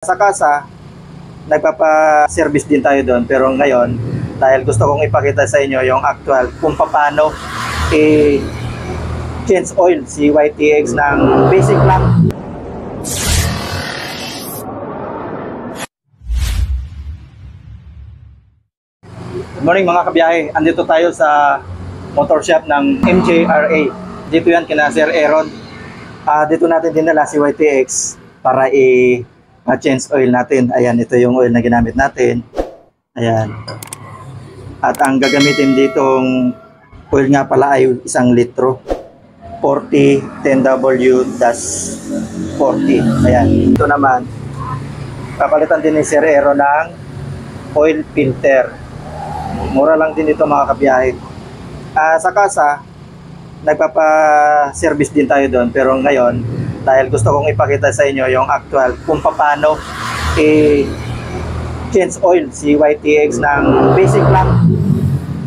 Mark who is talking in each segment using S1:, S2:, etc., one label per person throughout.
S1: Sa kasa, nagpapa-service din tayo doon, pero ngayon, dahil gusto kong ipakita sa inyo yung actual kung paano change oil si YTX ng basic lang. Good morning mga kabiyahe, andito tayo sa motor shop ng MJRA. Dito yan kina Sir Aaron. Dito natin dinala si YTX para change oil natin. Ayan, ito yung oil na ginamit natin. Ayan. At ang gagamitin ditong oil nga pala ay 1 litro. 40 10W-40. Ayan. Ito naman, papalitan din ni Sir Aaron ng oil filter. Mura lang din ito mga kabiyahe. Sa kasa, nagpapa-service din tayo doon. Pero ngayon, dahil gusto kong ipakita sa inyo yung actual kung paano change oil si YTX ng basic lang.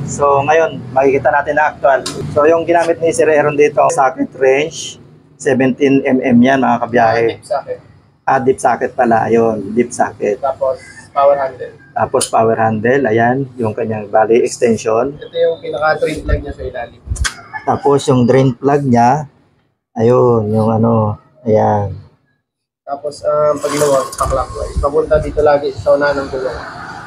S1: So ngayon, makikita natin na actual. So yung ginamit ni Sir Aaron dito, socket range, 17mm yan mga kabiyahe.
S2: Deep socket.
S1: Deep socket pala, yun, deep socket.
S2: Tapos power handle.
S1: Tapos power handle, ayan, yung kanyang bali extension.
S2: Ito yung pinaka-drain plug niya sa ilalim.
S1: Tapos yung drain plug niya, ayun, yung ano, ayan.
S2: Tapos pagluwag, pa-clockwise. Papunta dito lagi sa unahan ng gulong.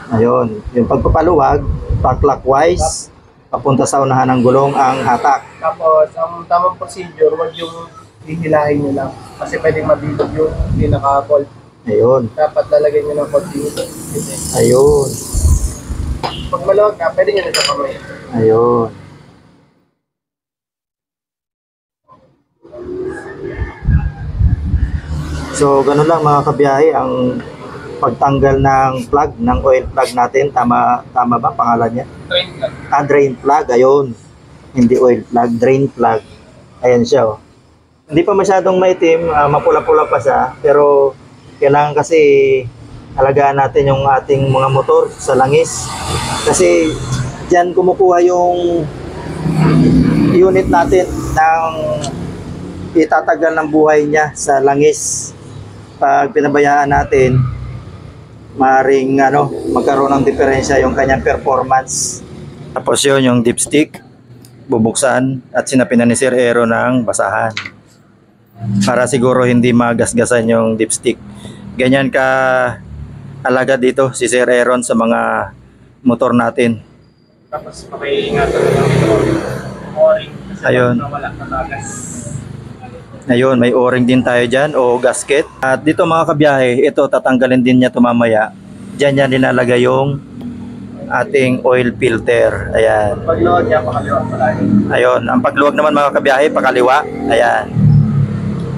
S1: Ayun, yung pagpapaluwag, pa-clockwise, papunta sa unahan ng gulong ang hatak.
S2: Tapos ang tamang procedure, wag yung hihilahin nyo lang. Kasi pwedeng mabilog yung pinaka-bolt.
S1: Ayun,
S2: Dapat lalagyan nyo ng konti.
S1: ayun,
S2: Pag maluwag ka, pwede nyo na sa kamay.
S1: ayun. So, ganun lang mga kabiyahe ang pagtanggal ng plug, ng oil plug natin. Tama ba pangalan niya?
S2: Drain plug.
S1: Drain plug, ayun. Hindi oil plug, drain plug. Ayan siya, oh. Hindi pa masyadong maitim, mapula-pula pa siya. Pero, kailangan kasi alagaan natin yung ating mga motor sa langis. Kasi, dyan kumukuha yung unit natin ng itatagal ng buhay niya sa langis. Pag pinabayaan natin, maaaring magkaroon ng diferensya yung kanyang performance. Tapos yun, yung dipstick, bubuksan at sinapinan ni Sir Aaron ng basahan. Para siguro hindi magasgasan yung dipstick. Ganyan ka alaga dito si Sir Aaron sa mga motor natin.
S2: Tapos pakiingatan na lang ito. O-ring. Kasi
S1: Ayun.
S2: wala katagas.
S1: Ayun, may o-ring din tayo dyan o gasket. At dito mga kabiyahe, ito tatanggalin din niya tumamaya. Dyan yan nilalagay yung ating oil filter. Ayan.
S2: Pagluwag niya, pakaliwa palagi.
S1: Ayun, ang pagluwag naman mga kabiyahe, pakaliwa. Ayan.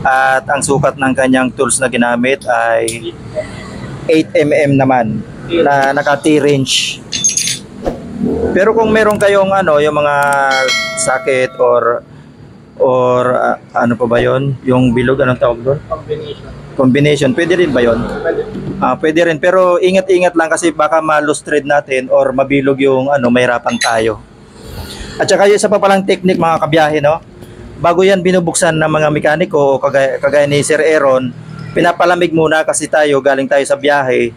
S1: At ang sukat ng kanyang tools na ginamit ay 8mm naman na naka T-range. Pero kung meron kayong yung mga socket or ano pa ba yon, yung bilog, anong tawag doon? Combination, pwede rin ba yon?
S2: Pwede.
S1: Pwede rin, pero ingat-ingat lang kasi baka ma-loose thread natin or mabilog yung mahirapan tayo. At saka yung isa pa palang technique mga kabiyahe, no? Bago yan binubuksan ng mga mekaniko o kagaya ni Sir Aaron, pinapalamig muna kasi galing tayo sa biyahe.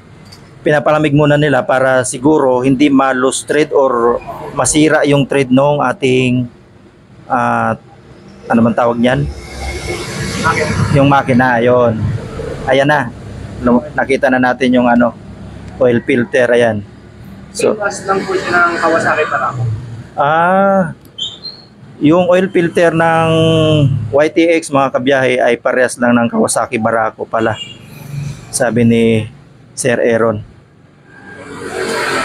S1: Pinapalamig muna nila para siguro hindi ma-loose thread or masira yung thread nung ating ano man tawag niyan? Yung makina, yon. Ayan na. Nakita na natin yung oil filter, ayan. So,
S2: Mas lang po siya ng Kawasaki para ako.
S1: yung oil filter ng YTX mga kabiyahe ay parehas lang ng Kawasaki Barako pala. Sabi ni Sir Aaron.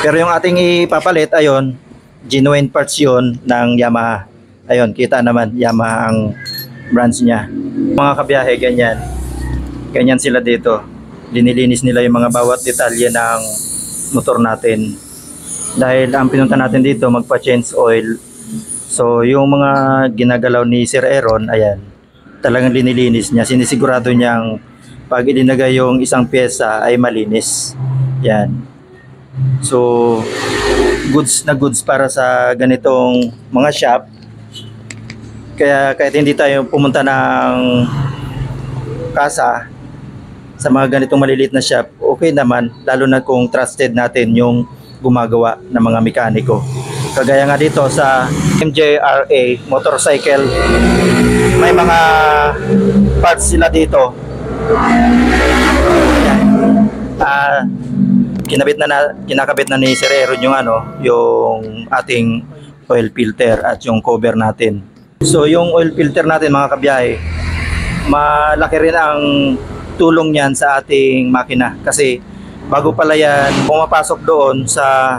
S1: Pero yung ating ipapalit, ayun, genuine parts yun ng Yamaha. Ayun, kita naman, Yamaha ang brands niya. Mga kabiyahe, ganyan. Ganyan sila dito. Linilinis nila yung mga bawat detalye ng motor natin. Dahil ang pinunta natin dito, magpa-change oil. So, yung mga ginagalaw ni Sir Aaron, ayan, talagang linilinis niya. Sinisigurado niyang pag ilinagay yung isang pyesa ay malinis. Yan. So, goods na goods para sa ganitong mga shop. Kaya kahit hindi tayo pumunta ng kasa, sa mga ganitong maliliit na shop okay naman, lalo na kung trusted natin yung gumagawa ng mga mekaniko. Kagaya nga dito sa MJRA motorcycle, may mga parts sila dito. Kinakabit na ni Sir Aaron yung yung ating oil filter at yung cover natin. So yung oil filter natin mga kabiyahe, malaki rin ang tulong niyan sa ating makina kasi bago pala yan pumapasok doon sa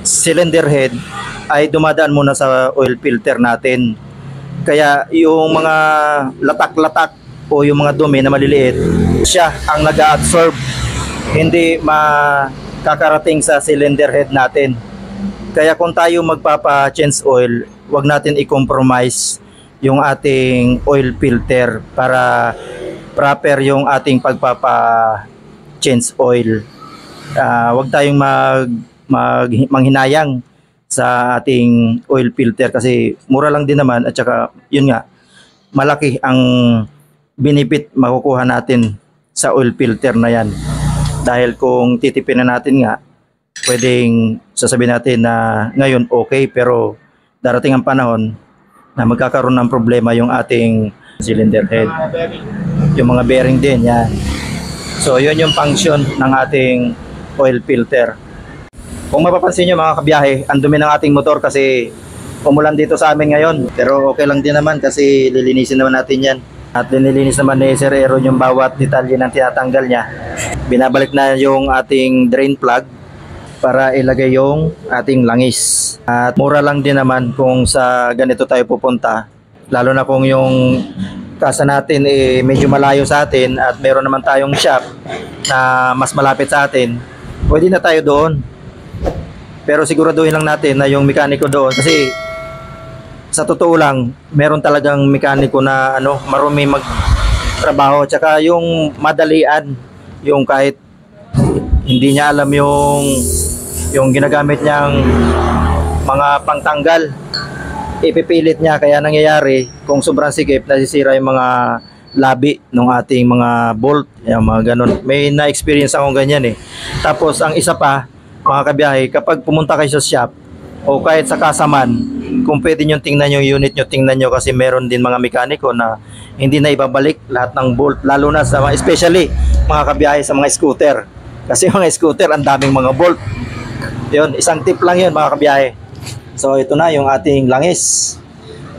S1: cylinder head ay dumadaan muna sa oil filter natin. Kaya yung mga latak-latak o yung mga dumi na maliliit, siya ang nag-absorb, hindi makakarating sa cylinder head natin. Kaya kung tayo magpapa-change oil, wag natin i-compromise yung ating oil filter para proper yung ating pagpapa-change oil. Wag tayong manghinayang sa ating oil filter kasi mura lang din naman at saka yun nga, malaki ang benefit makukuha natin sa oil filter na yan. Dahil kung titipin na natin nga, pwedeng sasabihin natin na ngayon okay, pero darating ang panahon na magkakaroon ng problema yung ating cylinder head. Yung mga bearing din, yan. So yun yung function ng ating oil filter. Kung mapapansin nyo mga kabiyahe, ang dumi ng ating motor kasi umulan dito sa amin ngayon. Pero okay lang din naman kasi lilinisin naman natin yan. At linilinis naman ni Sir Aaron yung bawat detalye ng tinatanggal niya. Binabalik na yung ating drain plug para ilagay yung ating langis. At mura lang din naman kung sa ganito tayo pupunta. Lalo na kung yung kasa natin medyo malayo sa atin at meron naman tayong shop na mas malapit sa atin, pwede na tayo doon. Pero siguraduhin lang natin na yung mekaniko doon kasi sa totoo lang, meron talagang mekaniko na marumi magtrabaho. Tsaka yung madalian, yung kahit hindi niya alam yung ginagamit niyang mga pangtanggal, ipipilit niya. Kaya nangyayari, kung sobrang sikip, nasisira yung mga labi ng ating mga bolt, yung mga ganun. May na-experience akong ganyan eh. Tapos ang isa pa, mga kabiyahe, kapag pumunta kayo sa shop o kahit sa kasaman, kung pwede nyo tingnan yung unit nyo, tingnan nyo kasi meron din mga mekaniko na hindi na ibabalik lahat ng bolt, lalo na sa mga, especially mga kabiyahe sa mga scooter. Kasi mga scooter, ang daming mga bolt. Yun, isang tip lang yun mga kabiyahe. So ito na yung ating langis.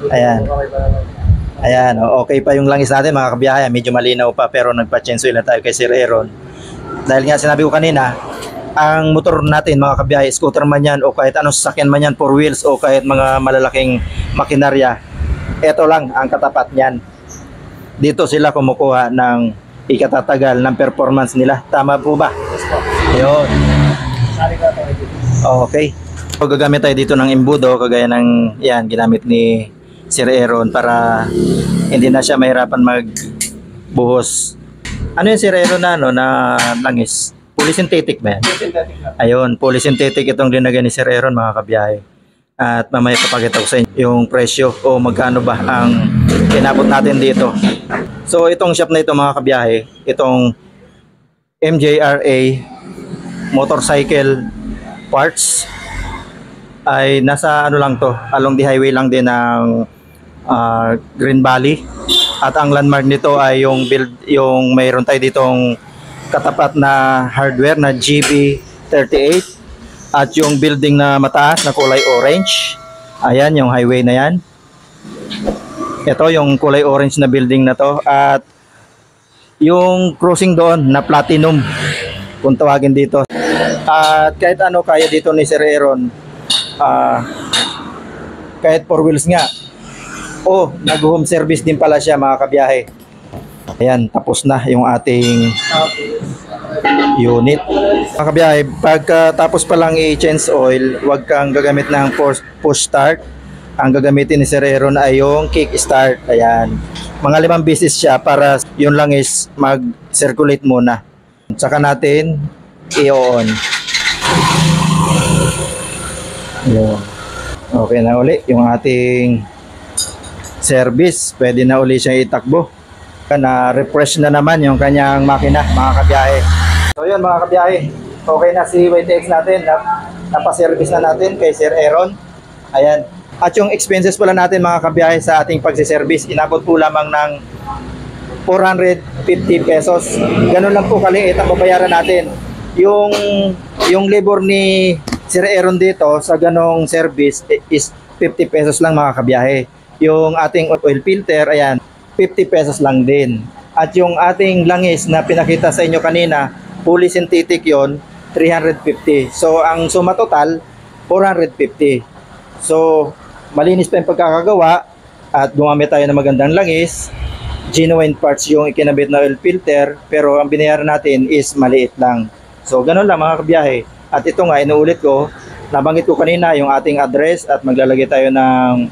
S1: Ayan. Ayan, okay pa yung langis natin mga kabiyahe. Medyo malinaw pa pero nagpa-change oil na tayo kay Sir Aaron. Dahil nga sinabi ko kanina, ang motor natin mga kabiyahe, scooter man yan o kahit anong sasakyan man yan, 4 wheels o kahit mga malalaking makinarya, ito lang ang katapat niyan. Dito sila kumukuha ng ikatatagal ng performance nila. Tama po ba? Ayun. Okay. So, gagamit tayo dito ng embudo kagaya ng yan, ginamit ni Sir Aaron para hindi na siya mahirapan magbuhos. Ano yung Sir Aaron na langis? Polysynthetic ba yan? Ayun, polysynthetic itong dinagay ni Sir Aaron mga kabiyahe. At mamaya papakita ko sa inyo yung presyo o magkano ba ang kinabot natin dito. So itong shop na ito mga kabiyahe, itong MJRA motorcycle parts ay nasa lang to, along the highway lang din ng Green Valley. At ang landmark nito ay yung mayroon tayo ditong katapat na hardware na GB38 at yung building na mataas na kulay orange. Ayan yung highway na yan. Ito yung kulay orange na building na to at yung crossing doon na platinum kung tawagin dito. At kahit ano kaya dito ni Sir Aaron, kahit 4 wheels nga. Nag-home service din pala siya mga kabiyahe. Ayan, tapos na yung ating unit. Mga kabiyahe, pagkatapos pa lang i-change oil, huwag kang gagamit ng push start. Ang gagamitin ni Sir Aaron ay yung kick start. Ayan. Mga 5 beses siya para yun lang is mag-circulate muna. Saka natin i-on. Ayan. Okay na uli yung ating service. Pwede na uli siyang itakbo. Na refresh na naman yung kanyang makina, mga kabiyahe. So yun mga kabiyahe, okay na si YTX natin, napaservice na natin kay Sir Aaron. Ayan. At yung expenses pala natin mga kabiyahe sa ating pagsiservice, inabot po lamang ng 450 pesos. Ganun lang po kaliit ang babayaran natin. Yung labor ni Sir Aaron dito sa ganong service is 50 pesos lang mga kabiyahe. Yung ating oil filter, ayan, 50 pesos lang din. At yung ating langis na pinakita sa inyo kanina, fully synthetic yon, 350. So ang suma total, 450. So malinis pa yung pagkakagawa at gumamit tayo ng magandang langis. Genuine parts yung ikinabit na oil filter, pero ang binayaran natin is maliit lang. So ganun lang mga kabiyahe. At ito nga, inuulit ko, nabanggit ko kanina yung ating address at maglalagay tayo ng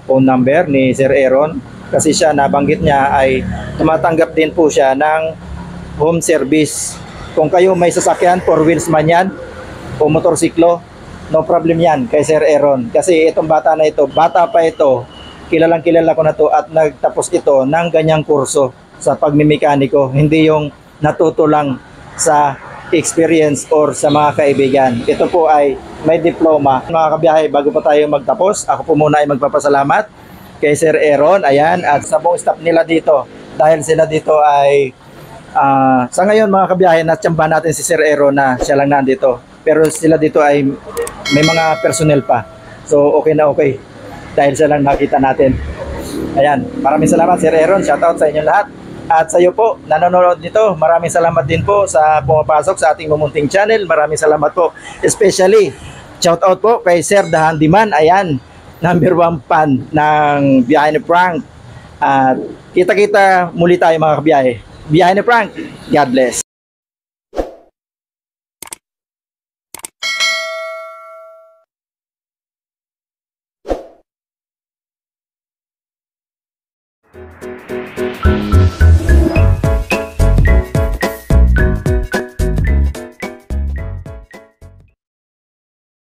S1: phone number ni Sir Aaron. Kasi siya, nabanggit niya ay tumatanggap din po siya ng home service. Kung kayo may sasakyan, 4 wheels man yan, o motorsiklo, no problem yan kay Sir Aaron. Kasi itong bata na ito, bata pa ito, kilalang kilala ko na to at nagtapos ito ng ganyang kurso sa pagmimekaniko. Hindi yung natuto lang sa experience or sa mga kaibigan. Ito po ay may diploma. Mga kabiyahe, bago pa tayo magtapos, ako po muna ay magpapasalamat kay Sir Aaron, ayan, at sa buong staff nila dito. Dahil sila dito ay, sa ngayon mga kabiyahe, natsyamba natin si Sir Aaron na siya lang nandito. Pero sila dito ay may mga personnel pa. So okay na okay. Dahil siya lang nakita natin. Ayan, maraming salamat Sir Aaron. Shoutout sa inyo lahat. At sa iyo po, nanonood nito, maraming salamat din po sa pumapasok sa ating Mumunting Channel. Maraming salamat po. Especially, shoutout po kay Sir The Handyman. Ayan, number 1 fan ng Biyahe ni Frank. At kita-kita muli tayo mga kabiyahe. Biyahe ni Frank, God bless.